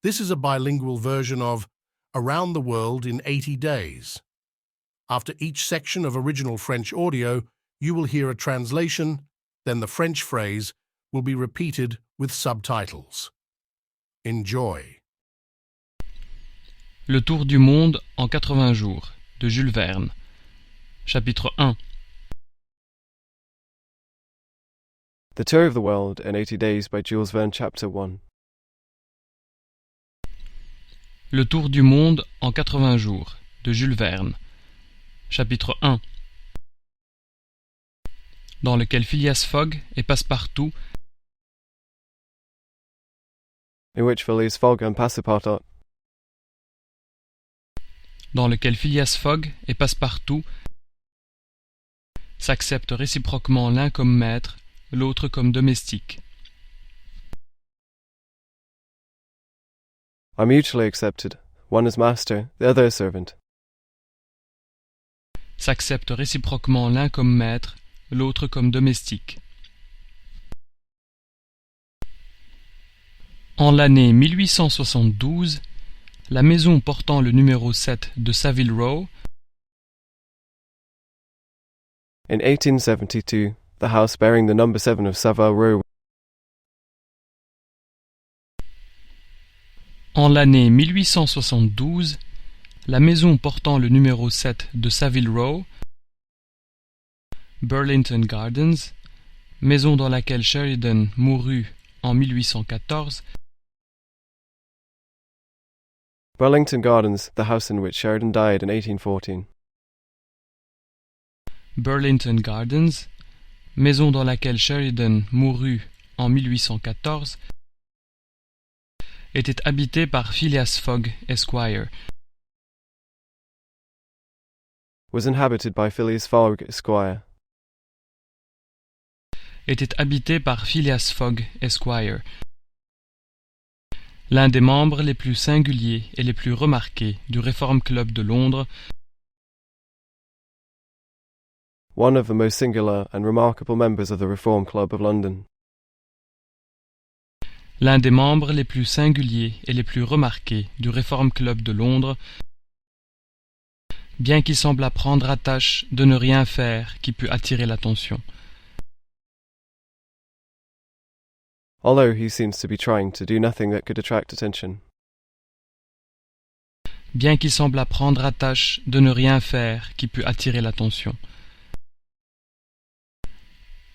This is a bilingual version of Around the World in 80 Days. After each section of original French audio, you will hear a translation, then the French phrase will be repeated with subtitles. Enjoy. Le tour du monde en 80 jours, de Jules Verne. Chapitre 1. The Tour of the World in 80 Days by Jules Verne, Chapter 1. Le tour du monde en 80 jours, de Jules Verne. Chapitre 1. Dans lequel Phileas Fogg et Passepartout, In which Phileas Fogg and Passepartout, dans lequel Phileas Fogg et Passepartout s'acceptent réciproquement l'un comme maître, l'autre comme domestique. are mutually accepted, one as master, the other as servant. S'acceptent réciproquement l'un comme maître, l'autre comme domestique. En l'année 1872, la maison portant le numéro 7 de Savile Row, In 1872, the house bearing the number 7 of Savile Row. En l'année 1872, la maison portant le numéro 7 de Savile Row, Burlington Gardens, maison dans laquelle Sheridan mourut en 1814, Burlington Gardens, the house in which Sheridan died in 1814. Burlington Gardens, maison dans laquelle Sheridan mourut en 1814, était habitée par Phileas Fogg, Esquire, Was inhabited by Phileas Fogg, Esquire. était habitée par Phileas Fogg, Esquire, l'un des membres les plus singuliers et les plus remarqués du Reform Club de Londres, One of the most singular and remarkable members of the Reform Club of London. l'un des membres les plus singuliers et les plus remarqués du Reform Club de Londres, bien qu'il semblât prendre à tâche de ne rien faire qui pût attirer l'attention. Although he seems to be trying to do nothing that could attract attention. Bien qu'il semblât prendre à tâche de ne rien faire qui pût attirer l'attention.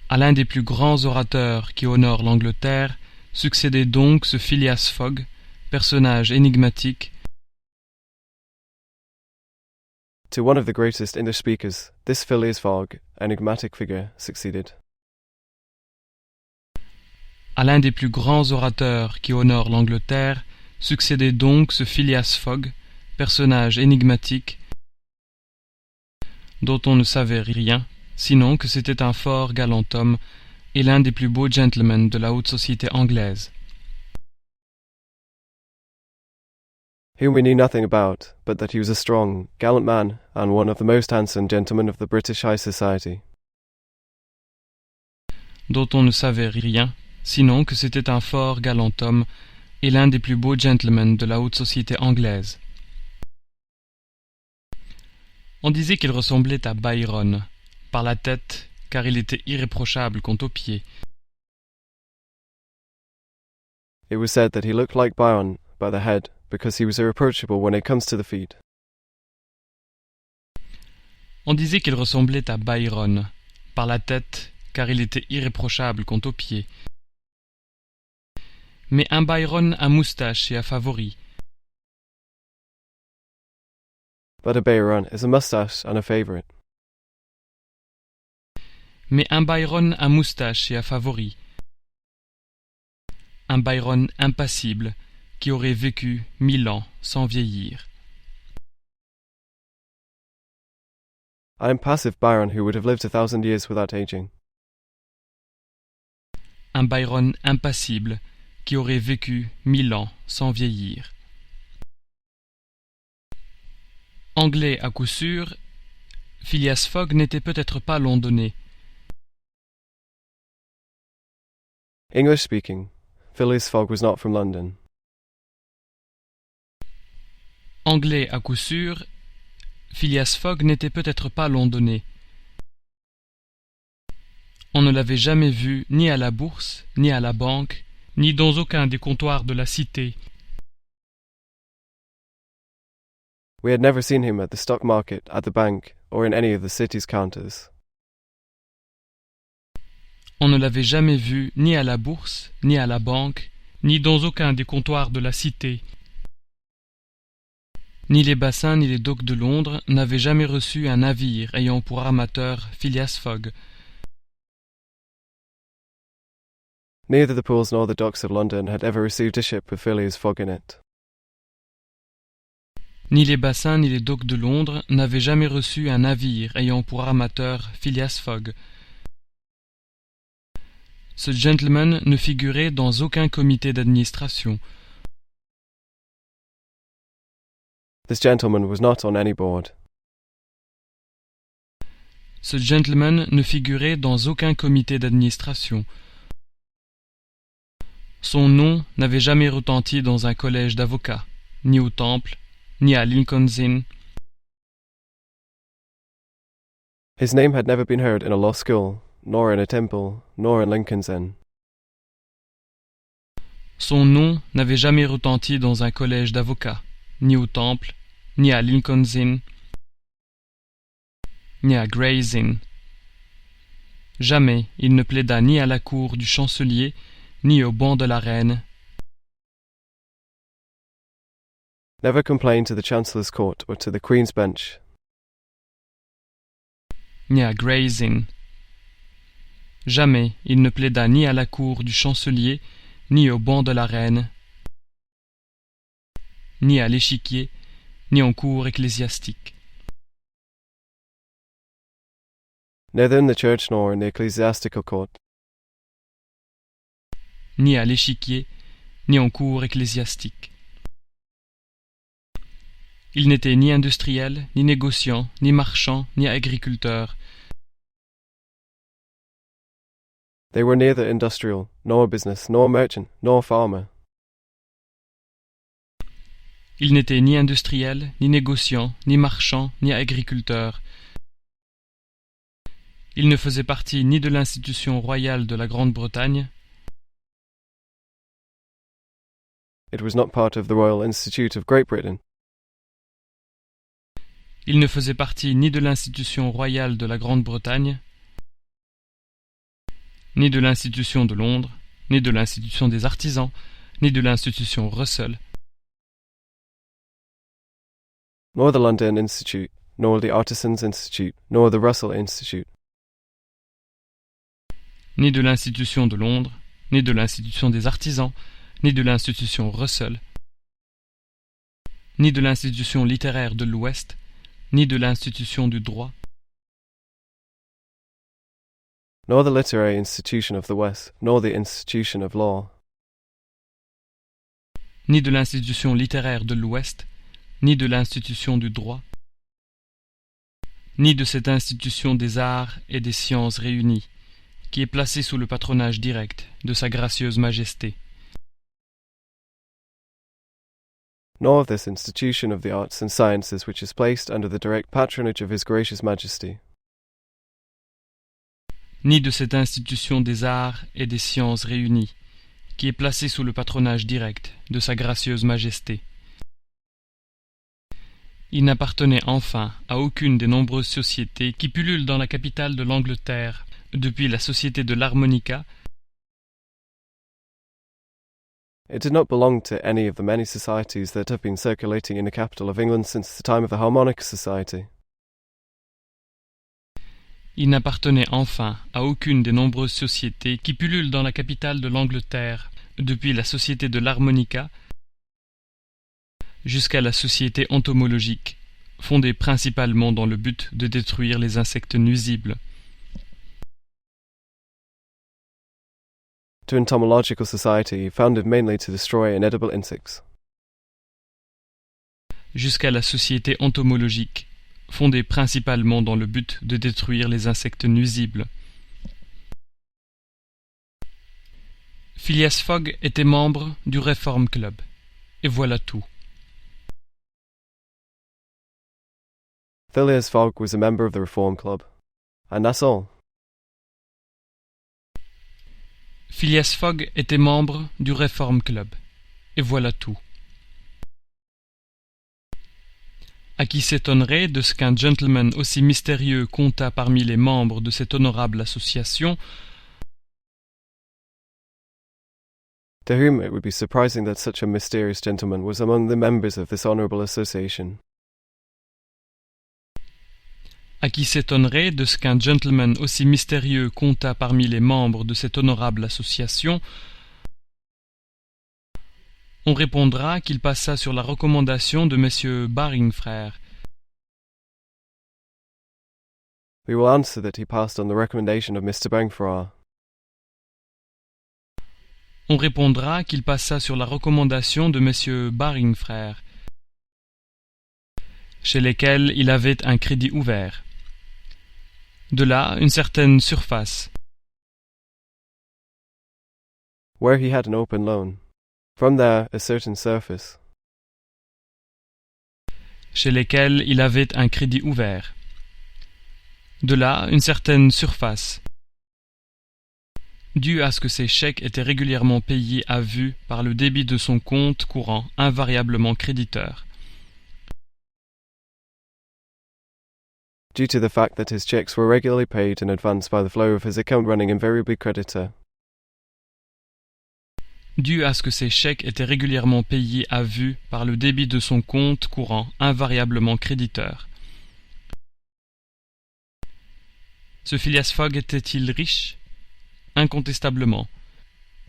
À l'un des plus grands orateurs qui honorent l'Angleterre succédait donc ce Phileas Fogg, personnage énigmatique, To one of the greatest English speakers, this Phileas Fogg, enigmatic figure, succeeded. à l'un des plus grands orateurs qui honorent l'Angleterre succédait donc ce Phileas Fogg, personnage énigmatique, dont on ne savait rien, sinon que c'était un fort galant homme et l'un des plus beaux gentlemen de la haute société anglaise. Whom we knew nothing about, but that he was a strong, gallant man, and one of the most handsome gentlemen of the British High Society. Dont on ne savait rien, sinon que c'était un fort galant homme et l'un des plus beaux gentlemen de la haute société anglaise. On disait qu'il ressemblait à Byron, par la tête, car il était irréprochable quant aux pieds. It was said that he looked like Byron by the head, because he was irreproachable when it comes to the feet. On disait qu'il ressemblait à Byron, par la tête, car il était irréprochable quant aux pieds. Mais un Byron à moustache et à favoris. But a Byron is a moustache and a favourite. Mais un Byron à moustache et à favoris. Un Byron impassible, qui aurait vécu 1000 ans sans vieillir. An impassive Byron who would have lived 1,000 years without aging. Un Byron impassible, qui aurait vécu 1000 ans sans vieillir. Anglais à coup sûr, Phileas Fogg n'était peut-être pas londonais. English speaking, Phileas Fogg was not from London. Anglais à coup sûr, Phileas Fogg n'était peut-être pas londonais. On ne l'avait jamais vu ni à la bourse, ni à la banque, ni dans aucun des comptoirs de la cité. We had never seen him at the stock market, at the bank, or in any of the city's counters. On ne l'avait jamais vu ni à la bourse, ni à la banque, ni dans aucun des comptoirs de la cité. Ni les bassins ni les docks de Londres n'avaient jamais reçu un navire ayant pour armateur Phileas Fogg. Neither the pools nor the docks of London had ever received a ship with Phileas Fogg in it. Ni les bassins ni les docks de Londres n'avaient jamais reçu un navire ayant pour armateur Phileas Fogg. Ce gentleman ne figurait dans aucun comité d'administration. This gentleman was not on any board. Ce gentleman ne figurait dans aucun comité d'administration. Son nom n'avait jamais retenti dans un collège d'avocats, ni au Temple, ni à Lincoln's Inn. His name had never been heard in a law school, nor in a temple, nor in Lincoln's Inn. Son nom n'avait jamais retenti dans un collège d'avocats, ni au Temple, ni à Lincoln's Inn, ni à Gray's Inn. Jamais il ne plaida ni à la cour du chancelier, ni au banc de la reine. Never complained to the Chancellor's Court or to the Queen's Bench. Ni à Gray's Inn. Jamais il ne plaida ni à la cour du chancelier, ni au banc de la reine, ni à l'échiquier, ni en cour ecclésiastique. Neither in the church nor in the ecclesiastical court. Ni à l'échiquier, ni en cour ecclésiastique. Il n'était ni industriel, ni négociant, ni marchand, ni agriculteur. They were neither industrial, nor business, nor merchant, nor farmer. Il n'était ni industriel, ni négociant, ni marchand, ni agriculteur. Il ne faisait partie ni de l'institution royale de la Grande-Bretagne, It was not part of the Royal Institute of Great Britain. il ne faisait partie ni de l'institution royale de la Grande-Bretagne, ni de l'institution de Londres, ni de l'institution des artisans, ni de l'institution Russell, Nor the London Institute, nor the Artisans' Institute, nor the Russell Institute. ni de l'institution de Londres, ni de l'institution des artisans, ni de l'institution Russell, ni de l'institution littéraire de l'Ouest, ni de l'institution du droit, Nor the literary institution of the West, nor the institution of law. ni de l'institution littéraire de l'Ouest, ni de l'institution du droit, ni de cette institution des arts et des sciences réunies, qui est placée sous le patronage direct de Sa Gracieuse Majesté, Nor of this institution of the arts and sciences which is placed under the direct patronage of His Gracious Majesty. ni de cette institution des arts et des sciences réunies, qui est placée sous le patronage direct de Sa Gracieuse Majesté. Il n'appartenait enfin à aucune des nombreuses sociétés qui pullulent dans la capitale de l'Angleterre, depuis la Société de l'Harmonica, It did not belong to any of the many societies that have been circulating in the capital of England since the time of the Harmonic Society. Il n'appartenait enfin à aucune des nombreuses sociétés qui pullulent dans la capitale de l'Angleterre, depuis la Société de l'Harmonica jusqu'à la Société entomologique, fondée principalement dans le but de détruire les insectes nuisibles. To entomological society founded mainly to destroy inedible insects. Jusqu'à la Société entomologique, fondée principalement dans le but de détruire les insectes nuisibles. Phileas Fogg était membre du Reform Club. Et voilà tout. Phileas Fogg was a member of the Reform Club. And that's all. Phileas Fogg était membre du Reform Club. Et voilà tout. À qui s'étonnerait de ce qu'un gentleman aussi mystérieux comptât parmi les membres de cette honorable association, To whom it would be surprising that such a mysterious gentleman was among the members of this honourable association. à qui s'étonnerait de ce qu'un gentleman aussi mystérieux comptât parmi les membres de cette honorable association, on répondra qu'il passa sur la recommandation de messieurs Baring frères. We will answer that he passed on the recommendation of Mr. Baringfrere. On répondra qu'il passa sur la recommandation de messieurs Baring frères, chez lesquels il avait un crédit ouvert. De là, une certaine surface. Where he had an open loan. From there, a certain surface. Chez lesquels il avait un crédit ouvert. De là, une certaine surface. Due à ce que ses chèques étaient régulièrement payés à vue par le débit de son compte courant invariablement créditeur. Due to the fact that his checks were regularly paid in advance by the flow of his account running invariably creditor. Dû à ce que ses chèques étaient régulièrement payés à vue par le débit de son compte courant invariablement créditeur. Ce Phileas Fogg était-il riche? Incontestablement.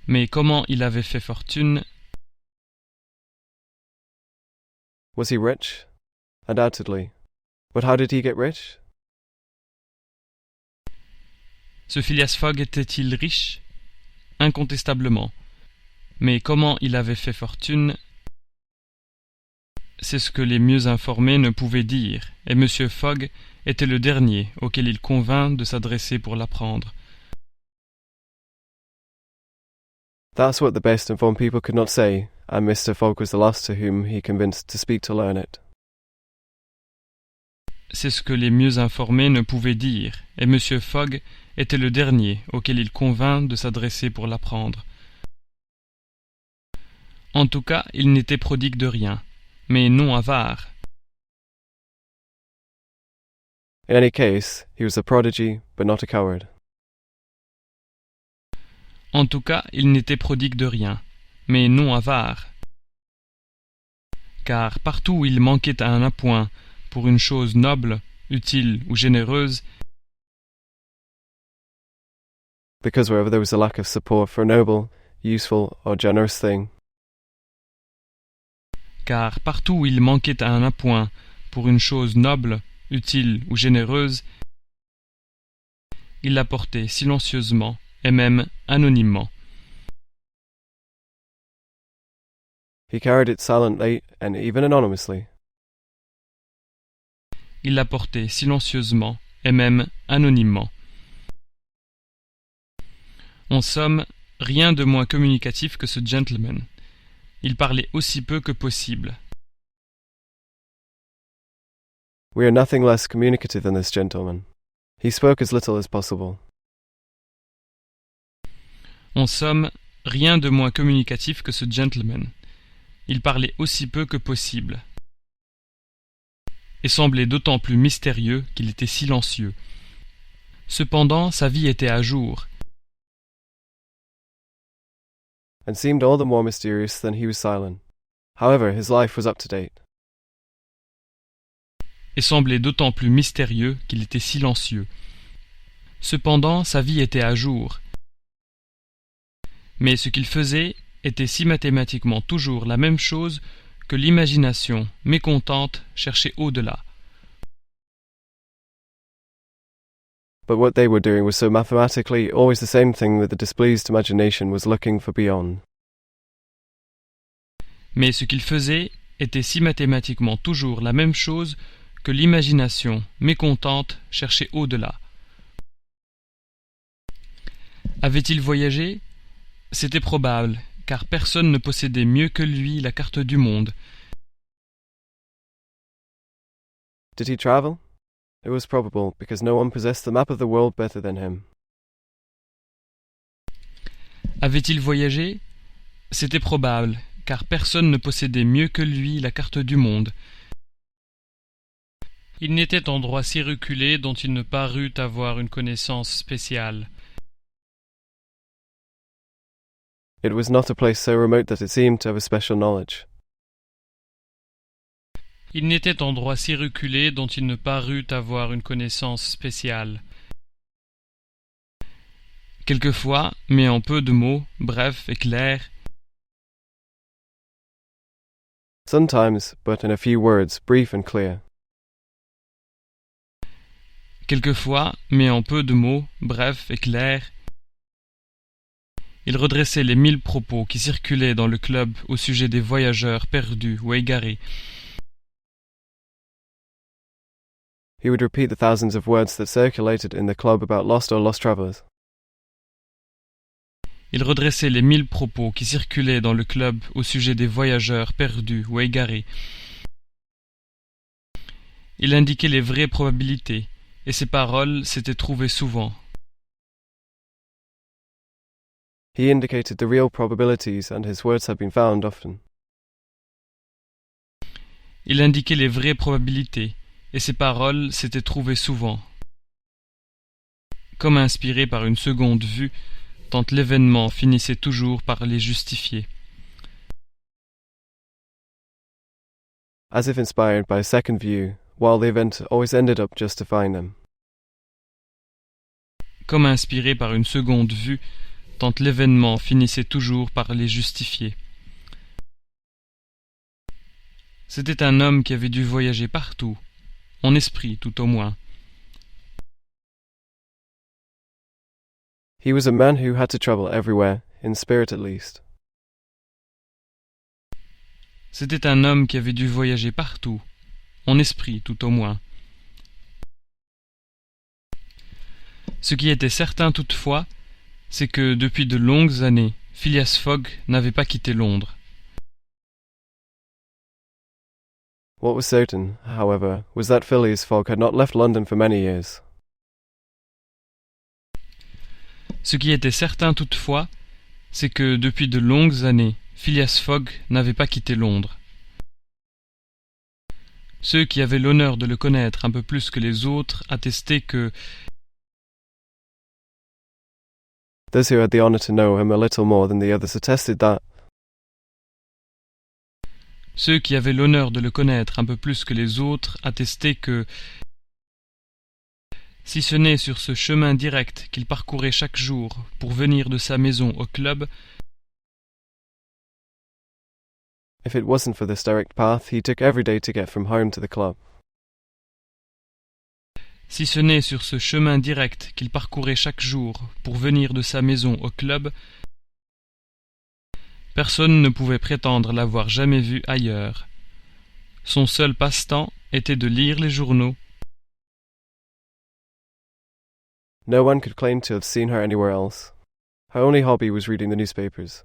Mais comment il avait fait fortune? Was he rich? Undoubtedly. But how did he get rich? Ce Phileas Fogg était-il riche? Incontestablement. Mais comment il avait fait fortune? C'est ce que les mieux informés ne pouvaient dire, et M. Fogg était le dernier auquel il convint de s'adresser pour l'apprendre. That's what the best informed people could not say, and Mr. Fogg was the last to whom he convinced to speak to learn it. C'est ce que les mieux informés ne pouvaient dire, et M. Fogg était le dernier auquel il convint de s'adresser pour l'apprendre. En tout cas, il n'était prodigue de rien, mais non avare. In any case, he was a prodigy, but not a coward. En tout cas, il n'était prodigue de rien, mais non avare. Car partout où il manquait à un appoint pour une chose noble, utile ou généreuse, Because wherever there was a lack of support for a noble, useful, or generous thing, car partout où il manquait à un appoint pour une chose noble, utile ou généreuse, il l'apportait silencieusement et même anonymement. he carried it silently and even anonymously. Il l'apportait silencieusement et même anonymement. En somme, rien de moins communicatif que ce gentleman. Il parlait aussi peu que possible. We are nothing less communicative than this gentleman. He spoke as little as possible. En somme, rien de moins communicatif que ce gentleman. Il parlait aussi peu que possible. Et semblait d'autant plus mystérieux qu'il était silencieux. Cependant, sa vie était à jour. And seemed all the more mysterious than he was silent. However, his life was up to date. Et semblait d'autant plus mystérieux qu'il était silencieux. Cependant, sa vie était à jour. Mais ce qu'il faisait était si mathématiquement toujours la même chose que l'imagination, mécontente, cherchait au-delà. But what they were doing was so mathematically always the same thing that the displeased imagination was looking for beyond. Mais ce qu'il faisait était si mathématiquement toujours la même chose que l'imagination, mécontente, cherchait au-delà. Avait-il voyagé? C'était probable, car personne ne possédait mieux que lui la carte du monde. Did he travel? It was probable because no one possessed the map of the world better than him. Avait-il voyagé? C'était probable, car personne ne possédait mieux que lui la carte du monde. Il n'était endroit si reculé dont il ne parut avoir une connaissance spéciale. It was not a place so remote that it seemed to have a special knowledge. Il n'était endroit si reculé dont il ne parut avoir une connaissance spéciale. Quelquefois, mais en peu de mots, brefs et clairs. Sometimes, but in a few words, brief and clear. Quelquefois, mais en peu de mots, brefs et clairs. Il redressait les 1000 propos qui circulaient dans le club au sujet des voyageurs perdus ou égarés. He would repeat the thousands of words that circulated in the club about lost or lost travellers. Il redressait les 1000 propos qui circulaient dans le club au sujet des voyageurs perdus ou égarés. Il indiquait les vraies probabilités, et ses paroles s'étaient trouvées souvent. He indicated the real probabilities and his words had been found often. Il indiquait les vraies probabilités, et ses paroles s'étaient trouvées souvent. Comme inspiré par une seconde vue, tant l'événement finissait toujours par les justifier. As if inspired by a second view, while the event always ended up justifying them. Comme inspiré par une seconde vue, tant l'événement finissait toujours par les justifier. C'était un homme qui avait dû voyager partout, en esprit tout au moins. He was a man who had to travel everywhere, in spirit at least. C'était un homme qui avait dû voyager partout, en esprit tout au moins. Ce qui était certain toutefois, c'est que depuis de longues années, Phileas Fogg n'avait pas quitté Londres. What was certain, however, was that Phileas Fogg had not left London for many years. Ce qui était certain toutefois, c'est que depuis de longues années, Phileas Fogg n'avait pas quitté Londres. Ceux qui avaient l'honneur de le connaître un peu plus que les autres attestaient que Those who had the honour to know him a little more than the others attested that Ceux qui avaient l'honneur de le connaître un peu plus que les autres attestaient que, si ce n'est sur ce chemin direct qu'il parcourait chaque jour pour venir de sa maison au club, if it wasn't for this direct path he took every day to get from home to the club, si ce n'est sur ce chemin direct qu'il parcourait chaque jour pour venir de sa maison au club, personne ne pouvait prétendre l'avoir jamais vu ailleurs. Son seul passe-temps était de lire les journaux. no one could claim to have seen her anywhere else. Her only hobby was reading the newspapers.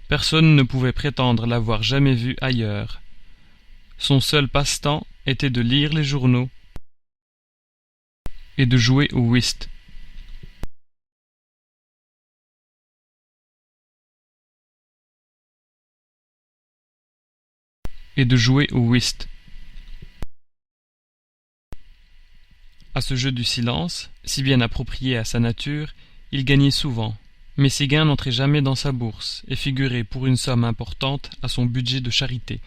Personne ne pouvait prétendre l'avoir jamais vu ailleurs. Son seul passe-temps était de lire les journaux et de jouer au whist. Et de jouer au whist. À ce jeu du silence, si bien approprié à sa nature, il gagnait souvent, mais ses gains n'entraient jamais dans sa bourse et figuraient pour une somme importante à son budget de charité.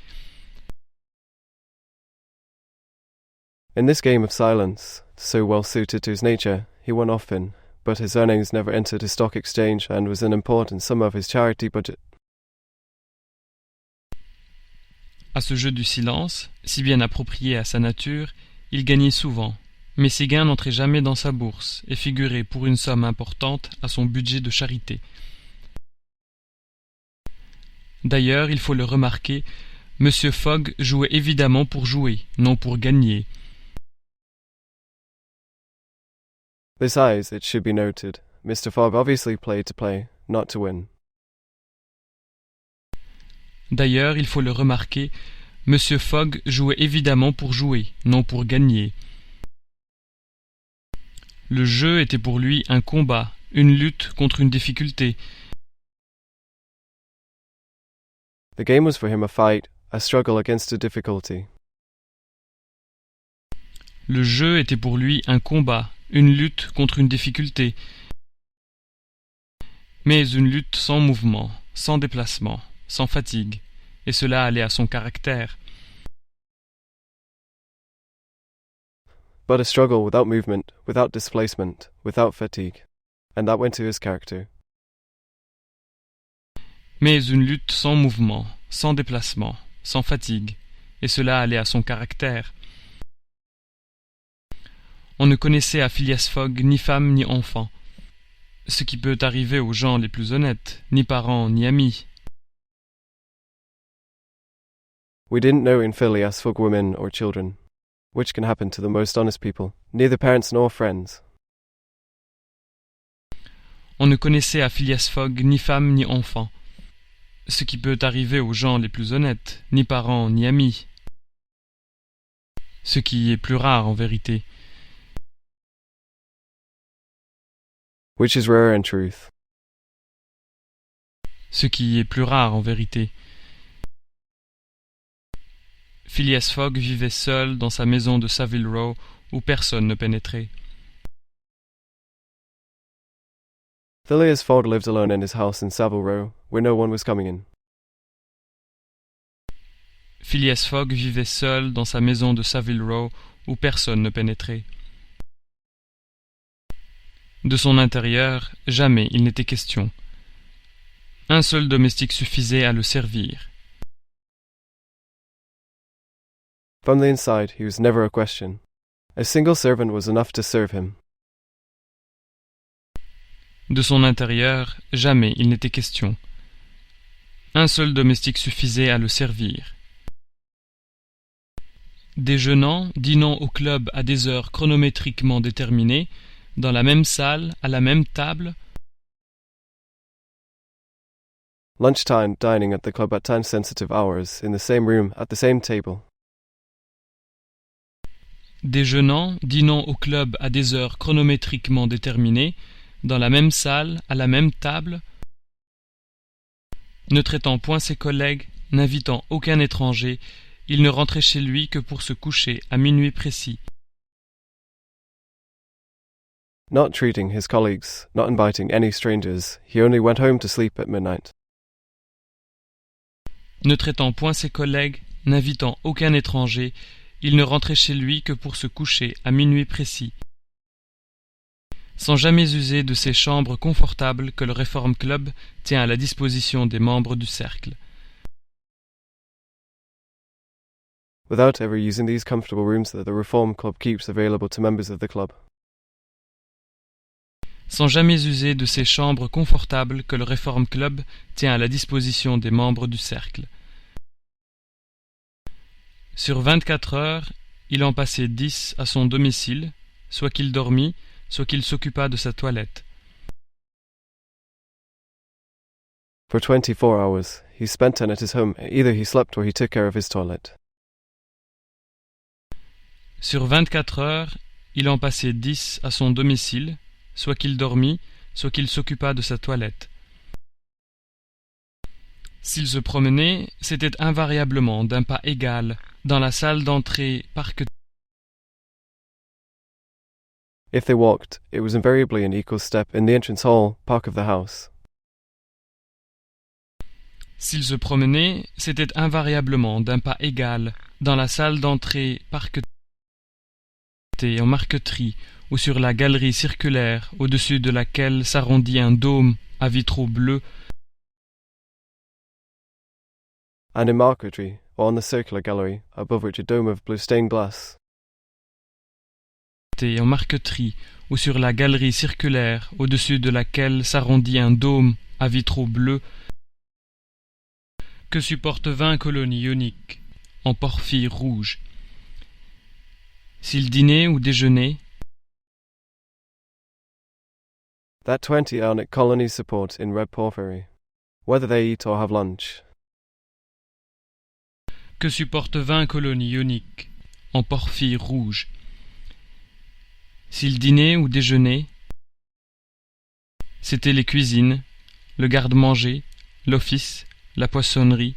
In this game of silence, so well suited to his nature, he won often, but his earnings never entered his stock exchange and was an important sum of his charity budget. À ce jeu du silence, si bien approprié à sa nature, il gagnait souvent, mais ses gains n'entraient jamais dans sa bourse et figuraient pour une somme importante à son budget de charité. D'ailleurs, il faut le remarquer, M. Fogg jouait évidemment pour jouer, non pour gagner. Besides, it should be noted, Mr. Fogg obviously played to play, not to win. D'ailleurs, il faut le remarquer, Monsieur Fogg jouait évidemment pour jouer, non pour gagner. Le jeu était pour lui un combat, une lutte contre une difficulté. The game was for him a fight, a struggle against a difficulty. Le jeu était pour lui un combat, une lutte contre une difficulté. Mais une lutte sans mouvement, sans déplacement, sans fatigue, et cela allait à son caractère. But a struggle without movement, without displacement, without fatigue. And that went to his character. Mais une lutte sans mouvement, sans déplacement, sans fatigue, et cela allait à son caractère. On ne connaissait à Phileas Fogg ni femme ni enfant, ce qui peut arriver aux gens les plus honnêtes, ni parents ni amis. We didn't know in Phileas Fogg women or children, which can happen to the most honest people, neither parents nor friends. On ne connaissait à Phileas Fogg ni femme ni enfant, ce qui peut arriver aux gens les plus honnêtes, ni parents ni amis, ce qui est plus rare en vérité. Which is rare in truth. Ce qui est plus rare en vérité. Phileas Fogg vivait seul dans sa maison de Savile Row où personne ne pénétrait. Phileas Fogg lived alone in his house in Savile Row, where no one was coming in. Phileas Fogg vivait seul dans sa maison de Savile Row où personne ne pénétrait. De son intérieur, jamais il n'était question. Un seul domestique suffisait à le servir. From the inside, he was never a question. A single servant was enough to serve him. De son intérieur, jamais il n'était question. Un seul domestique suffisait à le servir. Déjeunant, dînant au club à des heures chronométriquement déterminées, dans la même salle, à la même table. Lunchtime, dining at the club at time-sensitive hours, in the same room, at the same table. Déjeunant, dînant au club à des heures chronométriquement déterminées, dans la même salle, à la même table. Ne traitant point ses collègues, n'invitant aucun étranger, il ne rentrait chez lui que pour se coucher à minuit précis. Not treating his colleagues, not inviting any strangers, he only went home to sleep at midnight. Ne traitant point ses collègues, n'invitant aucun étranger, il ne rentrait chez lui que pour se coucher à minuit précis. Sans jamais user de ces chambres confortables que le Reform Club tient à la disposition des membres du cercle. Without ever using these comfortable rooms that the Reform Club keeps available to members of the club. Sans jamais user de ces chambres confortables que le Reform Club tient à la disposition des membres du cercle. Sur 24 heures, il en passait 10 à son domicile, soit qu'il dormît, soit qu'il s'occupât de sa toilette. For 24 hours, he spent them at his home, either he slept or he took care of his toilet. Sur 24 heures, il en passait 10 à son domicile, soit qu'il dormît, soit qu'il s'occupât de sa toilette. S'il se promenait, c'était invariablement d'un pas égal, dans la salle d'entrée parquetée. If they walked, it was invariably an equal step in the entrance hall, park of the house. S'il se promenait, c'était invariablement d'un pas égal, dans la salle d'entrée parquetée en marqueterie, ou sur la galerie circulaire, au-dessus de laquelle s'arrondit un dôme à vitraux bleus, And in marquetry, or on the circular gallery, above which a dome of blue stained glass. en marqueterie, ou sur la galerie circulaire, au-dessus de laquelle s'arrondit un dôme à vitraux bleus, que supportent 20 colonnes ioniques, en porphyre rouge. S'il dînait ou déjeunait, That 20 ionic colonies support in red porphyry, whether they eat or have lunch. que supportent 20 colonnes ioniques, en porphyre rouge. S'ils dînaient ou déjeunaient, c'étaient les cuisines, le garde-manger, l'office, la poissonnerie.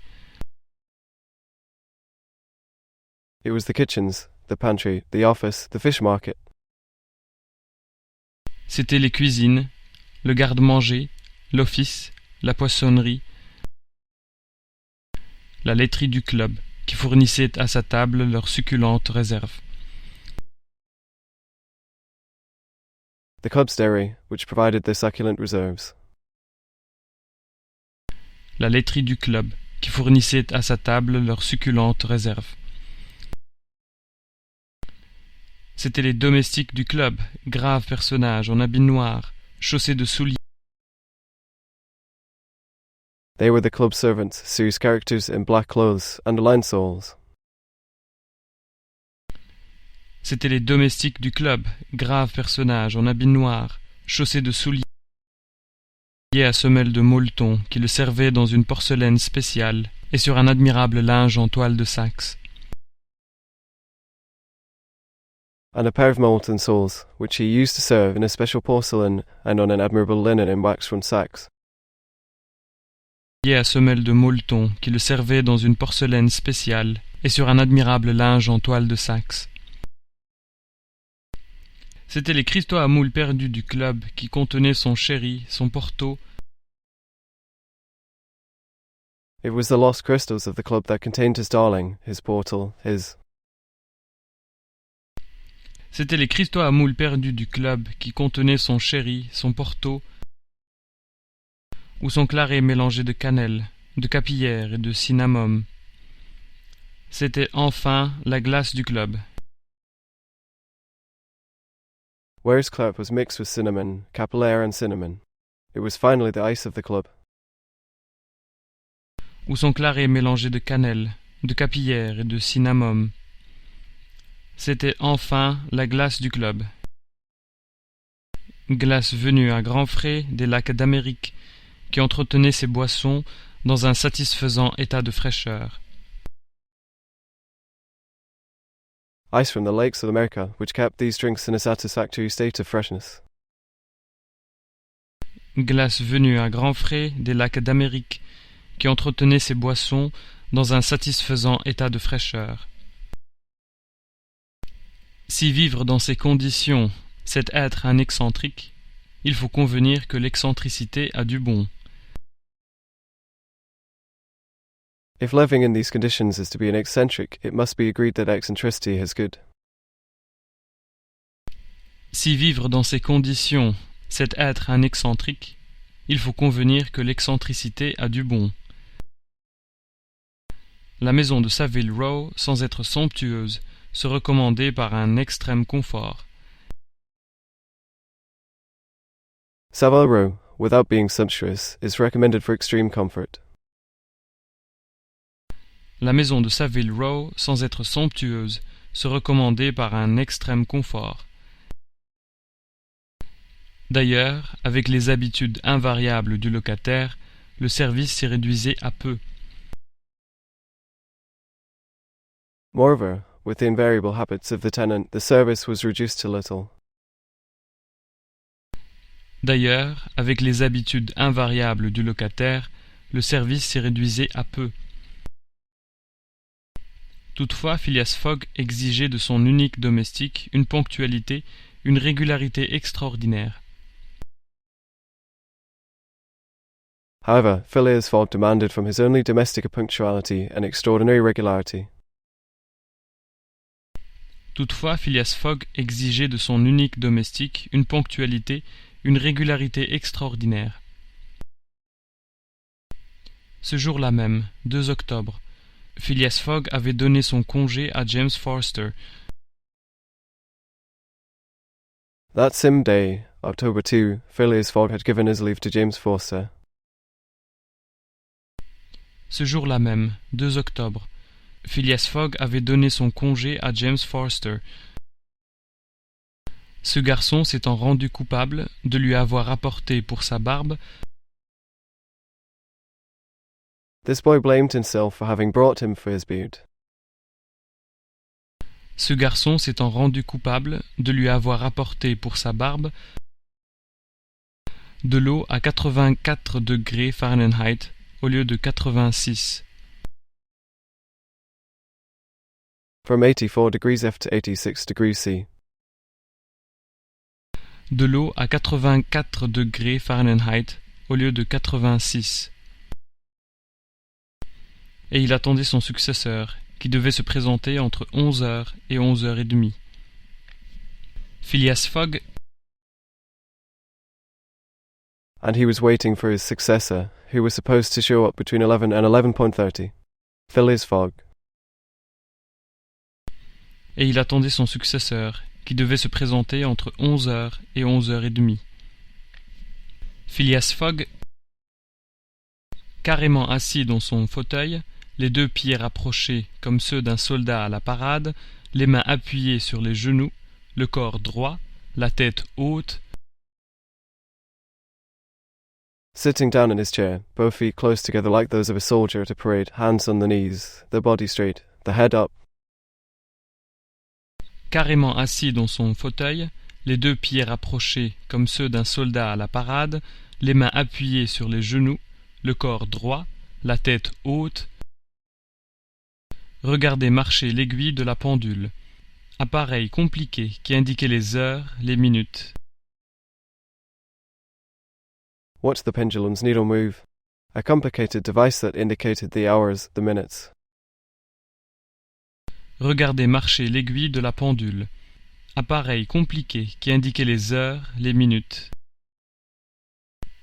It was the kitchens, the pantry, the office, the fish market. C'étaient les cuisines, le garde-manger, l'office, la poissonnerie, la laiterie du club, qui fournissait à sa table leurs succulentes réserves. The club's dairy, which provided their succulent reserves. La laiterie du club, qui fournissait à sa table leurs succulentes réserves. C'étaient les domestiques du club, graves personnages en habits noirs, chaussés de souliers. They were the club servants, serious characters in black clothes and aligned soles. C'étaient les domestiques du club, graves personnages en habits noirs, chaussés de souliers à semelles de molleton qui le servaient dans une porcelaine spéciale et sur un admirable linge en toile de Saxe. And a pair of molten soles, which he used to serve in a special porcelain and on an admirable linen in wax from Saxe. À semelles de molleton qui le servaient dans une porcelaine spéciale et sur un admirable linge en toile de Saxe. C'étaient les cristaux à moules perdus du club qui contenaient son sherry, son porto. It was the lost crystals of the club that contained his darling, his portal, his... C'étaient les cristaux à moules perdus du club qui contenaient son sherry, son porto, ou son claret mélangé de cannelle, de capillaire et de cinnamome. C'était enfin la glace du club. Ware's claret was mixed with cinnamon, capillaire and cinnamon. It was finally the ice of the club. Ou son claret mélangé de cannelle, de capillaire et de cinnamome. C'était enfin la glace du club. Glace venue à grands frais des lacs d'Amérique, qui entretenait ses boissons dans un satisfaisant état de fraîcheur. Ice from the lakes of America, which kept these drinks in a satisfactory state of freshness. Glace venue à grands frais des lacs d'Amérique, qui entretenait ses boissons dans un satisfaisant état de fraîcheur. Si vivre dans ces conditions, c'est être un excentrique, il faut convenir que l'excentricité a du bon. If living in these conditions is to be an eccentric, it must be agreed that eccentricity is good. Si vivre dans ces conditions, c'est être un excentrique, il faut convenir que l'excentricité a du bon. La maison de Savile Row, sans être somptueuse, se recommandait par un extrême confort. Savile Row, without being sumptuous, is recommended for extreme comfort. La maison de Savile Row, sans être somptueuse, se recommandait par un extrême confort. D'ailleurs, avec les habitudes invariables du locataire, le service s'y réduisait à peu. Moreover, with the invariable habits of the tenant, the service was reduced to little. D'ailleurs, avec les habitudes invariables du locataire, le service s'y réduisait à peu. Toutefois, Phileas Fogg exigeait de son unique domestique une ponctualité, une régularité extraordinaire. However, Phileas Fogg demanded from his only domestic a punctuality and extraordinary regularity. Toutefois, Phileas Fogg exigeait de son unique domestique une ponctualité, une régularité extraordinaire. Ce jour-là même, 2 octobre, Phileas Fogg avait donné son congé à James Forster. That same day, October 2, Phileas Fogg had given his leave to James Forster. Ce jour-là même, 2 octobre, Phileas Fogg avait donné son congé à James Forster. Ce garçon s'étant rendu coupable de lui avoir apporté pour sa barbe. This boy blamed himself for having brought him for his beard. ce garçon s'étant rendu coupable de lui avoir apporté pour sa barbe de l'eau à 84 degrés Fahrenheit au lieu de 86. From 84 degrees F to 86 degrees C. De l'eau à 84 degrés Fahrenheit au lieu de 86. Et il attendait son successeur, qui devait se présenter entre 11h et 11h30. Phileas Fogg, And he was waiting for his successor, who was supposed to show up between 11 and 11:30. Phileas Fogg. et il attendait son successeur, qui devait se présenter entre 11h et 11h30. Phileas Fogg, carrément assis dans son fauteuil, les deux pieds rapprochés comme ceux d'un soldat à la parade, les mains appuyées sur les genoux, le corps droit, la tête haute, Sitting down in his chair, both feet close together like those of a soldier at a parade, hands on the knees, the body straight, the head up. carrément assis dans son fauteuil, les deux pieds rapprochés comme ceux d'un soldat à la parade, les mains appuyées sur les genoux, le corps droit, la tête haute, regardait marcher l'aiguille de la pendule, appareil compliqué qui indiquait les heures, les minutes. Watch the pendulum's needle move, a complicated device that indicated the hours, the minutes. Regardait marcher l'aiguille de la pendule, appareil compliqué qui indiquait les heures, les minutes,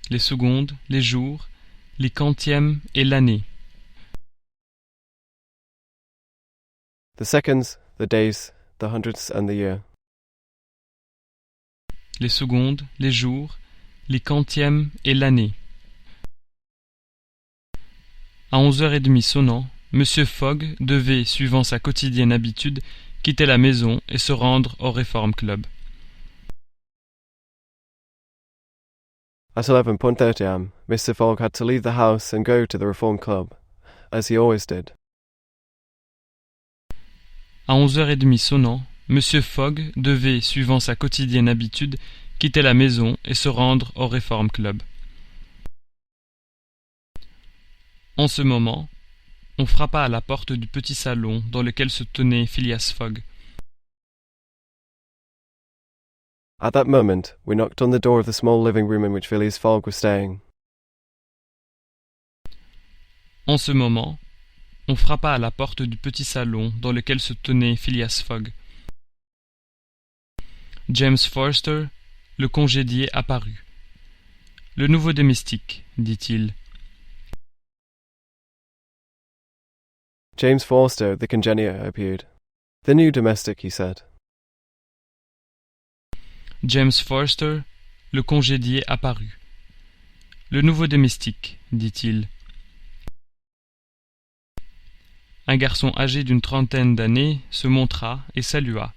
les secondes, les jours, les quantièmes et l'année. The seconds, the days, the hundredths and the year. Les secondes, les jours, les quantièmes et l'année. À 11h30 sonnant, Monsieur Fogg devait, suivant sa quotidienne habitude, quitter la maison et se rendre au Reform Club. At 11:30 am, Mr. Fogg had to leave the house and go to the Reform Club, as he always did. À 11h30 sonnant, Monsieur Fogg devait, suivant sa quotidienne habitude, quitter la maison et se rendre au Reform Club. En ce moment, on frappa à la porte du petit salon dans lequel se tenait Phileas Fogg. At that moment, we knocked on the door of the small living room in which Phileas Fogg was staying. En ce moment, on frappa à la porte du petit salon dans lequel se tenait Phileas Fogg. James Forster, le congédié, apparut. « Le nouveau domestique, dit-il. » James Forster, the congenier, appeared. The new domestic, he said. James Forster, le congédié, apparut. « Le nouveau domestique, dit-il. » Un garçon âgé d'une trentaine d'années se montra et salua.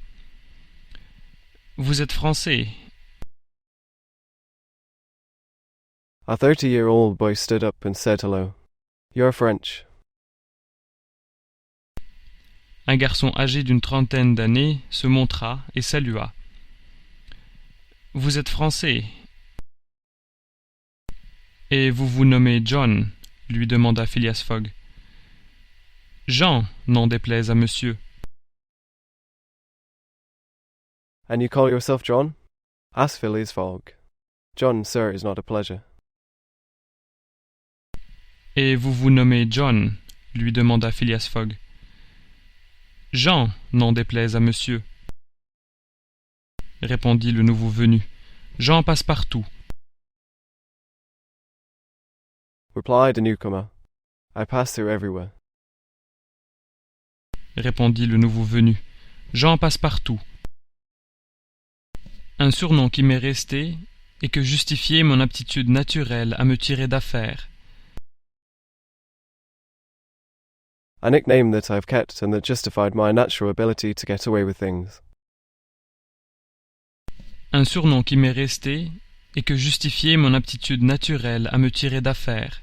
« Vous êtes français ?» A 30-year-old boy stood up and said hello. You're French. Un garçon âgé d'une trentaine d'années se montra et salua. « Vous êtes français ?»« Et vous vous nommez John ?» lui demanda Phileas Fogg. « Jean, n'en déplaise à monsieur. » And you call yourself John? Asked Phileas Fogg. John, sir, is not a pleasure. « Et vous vous nommez John ?» lui demanda Phileas Fogg. « Jean, n'en déplaise à monsieur. » répondit le nouveau venu. « Jean Passepartout. » Replied the newcomer. I pass through everywhere. Répondit le nouveau venu. « Jean Passepartout. » Un surnom qui m'est resté et que justifiait mon aptitude naturelle à me tirer d'affaire. A nickname that I've kept and that justified my natural ability to get away with things. Un surnom qui m'est resté et que justifiait mon aptitude naturelle à me tirer d'affaire.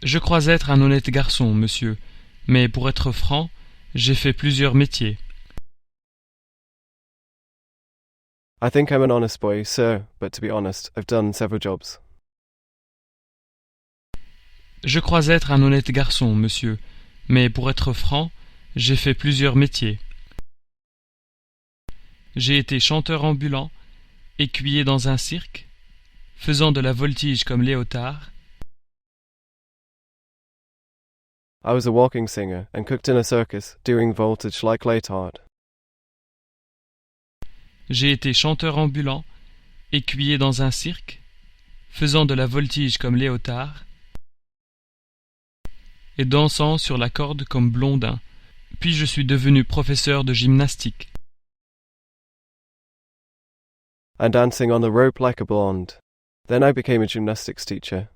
Je crois être un honnête garçon, monsieur, mais pour être franc, j'ai fait plusieurs métiers. I think I'm an honest boy, sir, but to be honest, I've done several jobs. Je crois être un honnête garçon, monsieur, mais pour être franc, j'ai fait plusieurs métiers. J'ai été chanteur ambulant, écuyer dans un cirque, faisant de la voltige comme Léotard. I was a walking singer and cooked in a circus, doing voltage like Leotard. J'ai été chanteur ambulant, écuyer dans un cirque, faisant de la voltige comme Léotard, et dansant sur la corde comme Blondin. Puis je suis devenu professeur de gymnastique. And dancing on the rope like a blonde. Then I became a gymnastics teacher.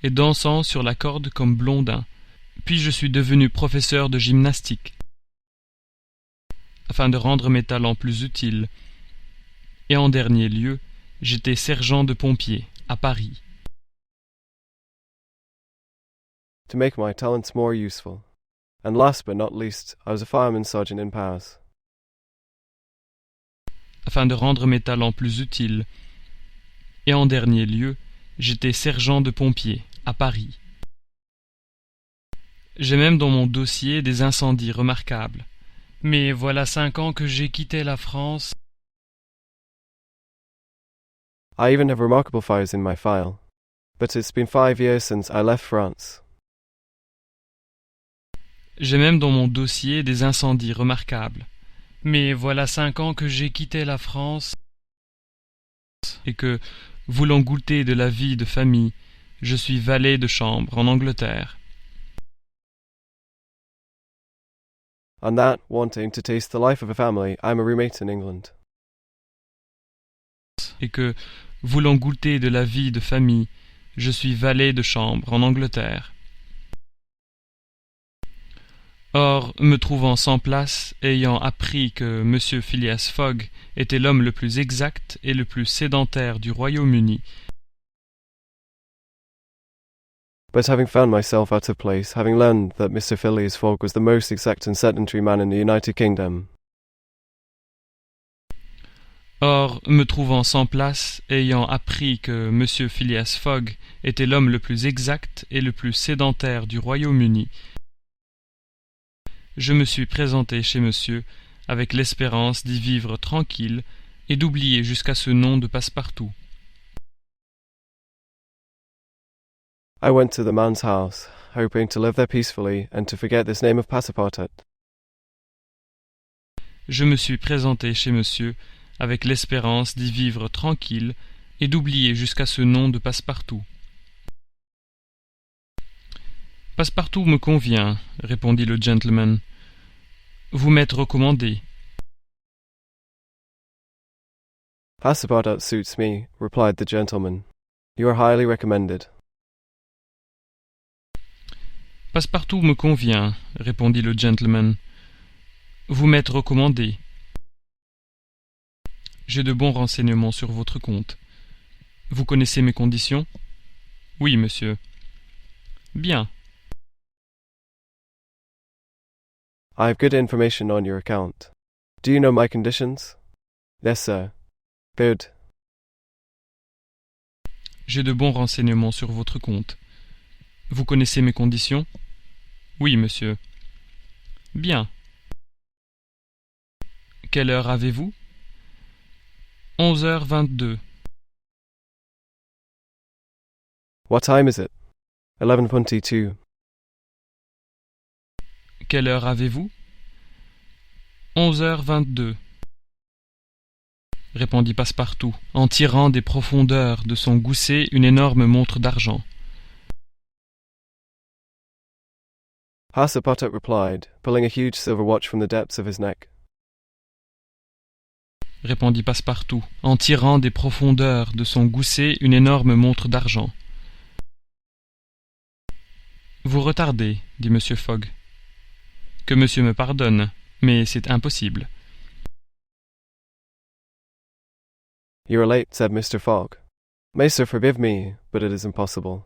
Et dansant sur la corde comme Blondin. Puis je suis devenu professeur de gymnastique, afin de rendre mes talents plus utiles. Et en dernier lieu, j'étais sergent de pompiers à Paris. To make my talents more useful. And last but not least, I was a fireman sergeant in Paris. Afin de rendre mes talents plus utiles. Et en dernier lieu, j'étais sergent de pompiers à Paris. J'ai même dans mon dossier des incendies remarquables. Mais voilà 5 ans que j'ai quitté la France. I even have remarkable fires in my file. But it's been 5 years since I left France. J'ai même dans mon dossier des incendies remarquables. Mais voilà 5 ans que j'ai quitté la France et que, voulant goûter de la vie de famille, je suis valet de chambre en Angleterre. And that, wanting to taste the life of a family, I'm a roommate in England. Et que, voulant goûter de la vie de famille, je suis valet de chambre en Angleterre. Or, me trouvant sans place, ayant appris que M. Phileas Fogg était l'homme le plus exact et le plus sédentaire du Royaume-Uni, But having found myself out of place, having learned that Mr. Phileas Fogg was the most exact and sedentary man in the United Kingdom, Or, me trouvant sans place, ayant appris que M. Phileas Fogg était l'homme le plus exact et le plus sédentaire du Royaume-Uni, je me suis présenté chez monsieur avec l'espérance d'y vivre tranquille et d'oublier jusqu'à ce nom de Passepartout. I went to the man's house, hoping to live there peacefully and to forget this name of Passepartout. Je me suis présenté chez monsieur avec l'espérance d'y vivre tranquille et d'oublier jusqu'à ce nom de Passepartout. Passepartout me convient, répondit le gentleman. Vous m'êtes recommandé. Passepartout suits me, replied the gentleman. You are highly recommended. Passepartout me convient, répondit le gentleman. Vous m'êtes recommandé. J'ai de bons renseignements sur votre compte. Vous connaissez mes conditions? Oui, monsieur. Bien. I have good information on your account. Do you know my conditions? Yes, sir. Good. J'ai de bons renseignements sur votre compte. Vous connaissez mes conditions? Oui, monsieur. Bien. Quelle heure avez-vous? 11h22. What time is it? 11:22. Quelle heure avez-vous? 11h22. Répondit Passepartout, en tirant des profondeurs de son gousset une énorme montre d'argent. Passepartout replied, pulling a huge silver watch from the depths of his neck. Répondit Passepartout, en tirant des profondeurs de son gousset une énorme montre d'argent. Vous retardez, dit Monsieur Fogg. Que monsieur me pardonne, mais c'est impossible. You are late, said Mr. Fogg. May sir forgive me, but it is impossible.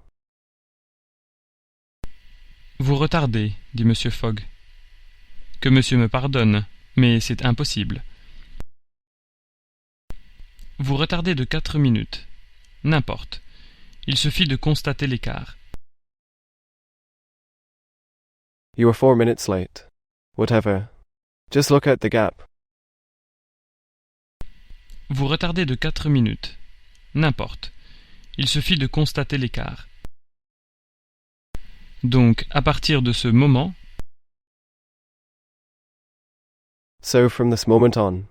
Vous retardez, dit Mr. Fogg. Que monsieur me pardonne, mais c'est impossible. Vous retardez de 4 minutes. N'importe. Il suffit de constater l'écart. You were 4 minutes late. Whatever. Just look at the gap. Vous retardez de 4 minutes. N'importe. Il suffit de constater l'écart. Donc, à partir de ce moment, So from this moment on.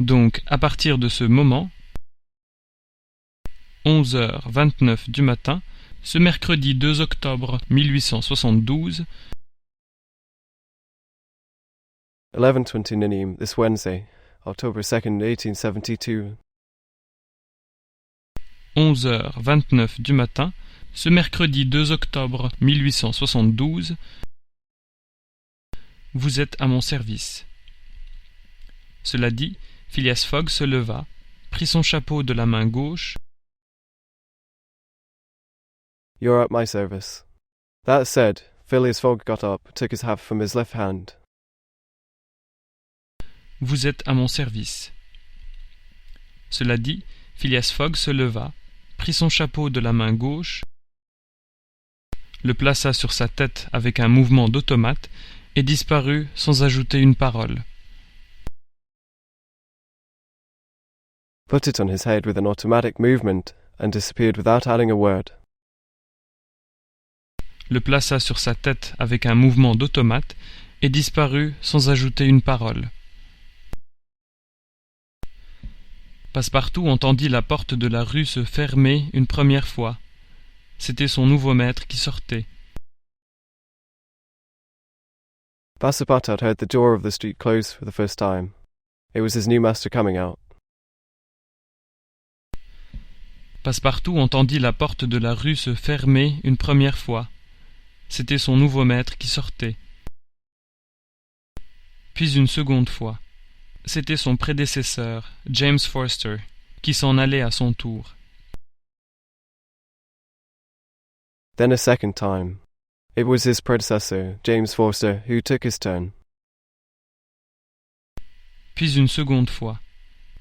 donc à partir de ce moment, 11h29 du matin, ce mercredi 2 octobre 1872, 11:20 Ninim, this Wednesday, October 2nd, 1872. 11h29 du matin, ce mercredi 2 octobre 1872, vous êtes à mon service. Cela dit, Phileas Fogg se leva, prit son chapeau de la main gauche. You're at my service. That said, Phileas Fogg got up, took his hat from his left hand. Vous êtes à mon service. Cela dit, Phileas Fogg se leva, prit son chapeau de la main gauche, le plaça sur sa tête avec un mouvement d'automate et disparut sans ajouter une parole. Put it on his head with an automatic movement and disappeared without adding a word. Le plaça sur sa tête avec un mouvement d'automate et disparut sans ajouter une parole. Passepartout entendit la porte de la rue se fermer une première fois. C'était son nouveau maître qui sortait. Passepartout heard the door of the street close for the first time. It was his new master coming out. Passepartout entendit la porte de la rue se fermer une première fois. C'était son nouveau maître qui sortait. Puis une seconde fois. C'était son prédécesseur, James Forster, qui s'en allait à son tour. Then a second time. It was his predecessor, James Forster, who took his turn. Puis une seconde fois.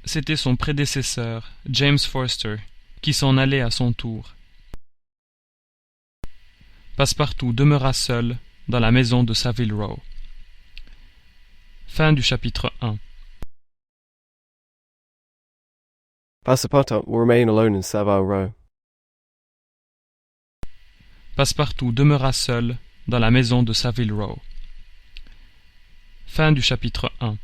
C'était son prédécesseur, James Forster, qui s'en allait à son tour. Passepartout demeura seul dans la maison de Savile Row. Fin du chapitre 1. Passepartout will remain alone in Savile Row. Passepartout demeura seul dans la maison de Savile Row. Fin du chapitre 1.